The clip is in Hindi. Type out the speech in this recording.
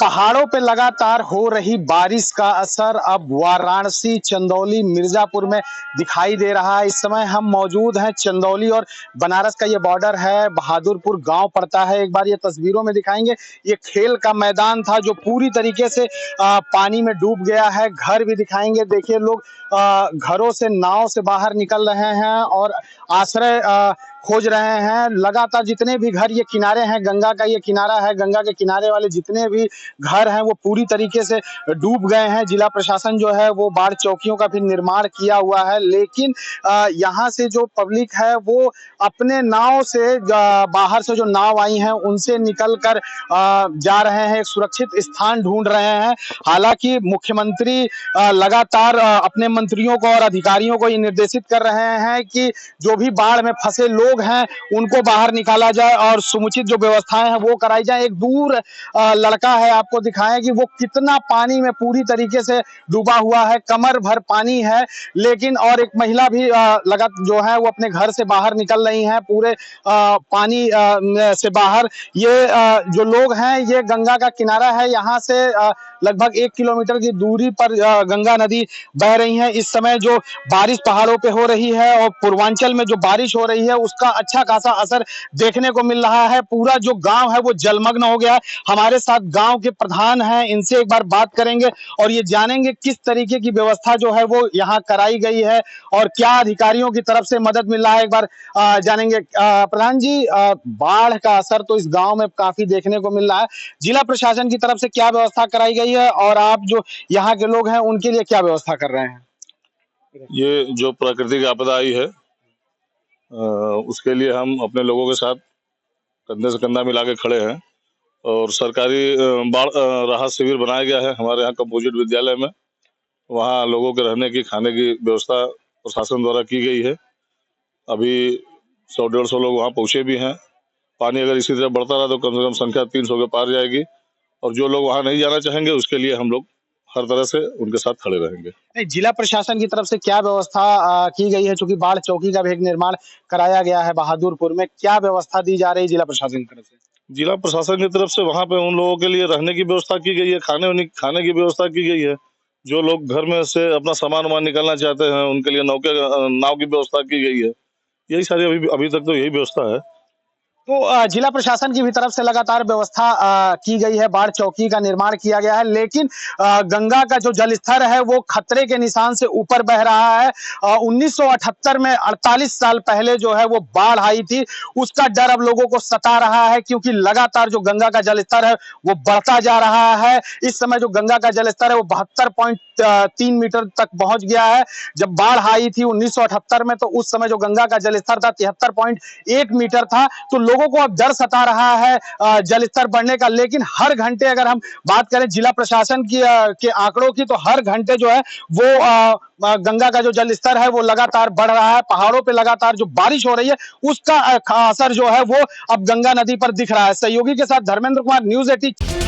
पहाड़ों पे लगातार हो रही बारिश का असर अब वाराणसी, चंदौली, मिर्जापुर में दिखाई दे रहा है। इस समय हम मौजूद हैं चंदौली और बनारस का ये बॉर्डर है, बहादुरपुर गांव पड़ता है। एक बार ये तस्वीरों में दिखाएंगे। ये खेल का मैदान था जो पूरी तरीके से पानी में डूब गया है। घर भी दिखाएंगे। देखिए लोग घरों से, नाव से बाहर निकल रहे हैं और आश्रय खोज रहे हैं। लगातार जितने भी घर, ये किनारे हैं, गंगा का ये किनारा है, गंगा के किनारे वाले जितने भी घर हैं वो पूरी तरीके से डूब गए हैं। जिला प्रशासन जो है वो बाढ़ चौकियों का भी निर्माण किया हुआ है, लेकिन यहाँ से जो पब्लिक है वो अपने नाव से, बाहर से जो नाव आई हैं उनसे निकल कर जा रहे हैं, एक सुरक्षित स्थान ढूंढ रहे हैं। हालांकि मुख्यमंत्री लगातार अपने मंत्रियों को और अधिकारियों को ये निर्देशित कर रहे हैं कि जो भी बाढ़ में फंसे लोग हैं उनको बाहर निकाला जाए और समुचित जो व्यवस्थाएं हैं वो कराई जाए। एक दूर लड़का है, आपको दिखाएं कि वो कितना पानी में पूरी तरीके से डूबा हुआ है, कमर भर पानी है। लेकिन और एक महिला भी जो है वो अपने घर से बाहर निकल रही हैं पूरे पानी से बाहर। ये जो लोग हैं, ये गंगा का किनारा है, यहाँ से लगभग 1 किलोमीटर की दूरी पर गंगा नदी बह रही है। इस समय जो बारिश पहाड़ों पे हो रही है और पूर्वांचल में जो बारिश हो रही है उसका अच्छा खासा असर देखने को मिल रहा है। पूरा जो गांव है वो जलमग्न हो गया। हमारे साथ गांव के प्रधान हैं, इनसे एक बार बात करेंगे और ये जानेंगे किस तरीके की व्यवस्था जो है वो यहाँ कराई गई है और क्या अधिकारियों की तरफ से मदद मिल रहा है। एक बार जानेंगे। प्रधान जी, बाढ़ का असर तो इस गांव में काफी देखने को मिल रहा है। जिला प्रशासन की तरफ से क्या व्यवस्था कराई गई है और आप जो यहाँ के लोग हैं उनके लिए क्या व्यवस्था कर रहे हैं? ये जो प्राकृतिक आपदा आई है उसके लिए हम अपने लोगों के साथ कंधे से कंधा मिला के खड़े हैं और सरकारी बाढ़ राहत शिविर बनाया गया है हमारे यहाँ कंपोजिट विद्यालय में। वहाँ लोगों के रहने की, खाने की व्यवस्था प्रशासन द्वारा की गई है। अभी 100-150 लोग वहाँ पहुँचे भी हैं। पानी अगर इसी तरह बढ़ता रहा तो कम से कम संख्या 300 के पार जाएगी और जो लोग वहाँ नहीं जाना चाहेंगे उसके लिए हम लोग हर तरह से उनके साथ खड़े रहेंगे। जिला प्रशासन की तरफ से क्या व्यवस्था की गई है? चूंकि बाढ़ चौकी का भी एक निर्माण कराया गया है बहादुरपुर में, क्या व्यवस्था दी जा रही है जिला प्रशासन की तरफ से? जिला प्रशासन की तरफ से वहाँ पे उन लोगों के लिए रहने की व्यवस्था की गई है, खाने की व्यवस्था की गई है। जो लोग घर में से अपना सामान वामान निकालना चाहते हैं उनके लिए नाव की व्यवस्था की गई है। यही सारी अभी तक तो यही व्यवस्था है। तो जिला प्रशासन की भी तरफ से लगातार व्यवस्था की गई है, बाढ़ चौकी का निर्माण किया गया है, लेकिन गंगा का जो जलस्तर है वो खतरे के निशान से ऊपर बह रहा है। 1978 में 48 साल पहले जो है वो बाढ़ आई थी, उसका डर अब लोगों को सता रहा है क्योंकि लगातार जो गंगा का जलस्तर है वो बढ़ता जा रहा है। इस समय जो गंगा का जलस्तर है वो 72.3 मीटर तक पहुंच गया है। जब बाढ़ आई थी 1978 में तो उस समय जो गंगा का जलस्तर था 73.1 मीटर था। तो लोगों को अब डर सता रहा है जलस्तर बढ़ने का। लेकिन हर घंटे अगर हम बात करें जिला प्रशासन की के आंकड़ों की, तो हर घंटे जो है वो गंगा का जो जलस्तर है वो लगातार बढ़ रहा है। पहाड़ों पे लगातार जो बारिश हो रही है उसका असर जो है वो अब गंगा नदी पर दिख रहा है। सहयोगी के साथ धर्मेंद्र कुमार, न्यूज़ 18।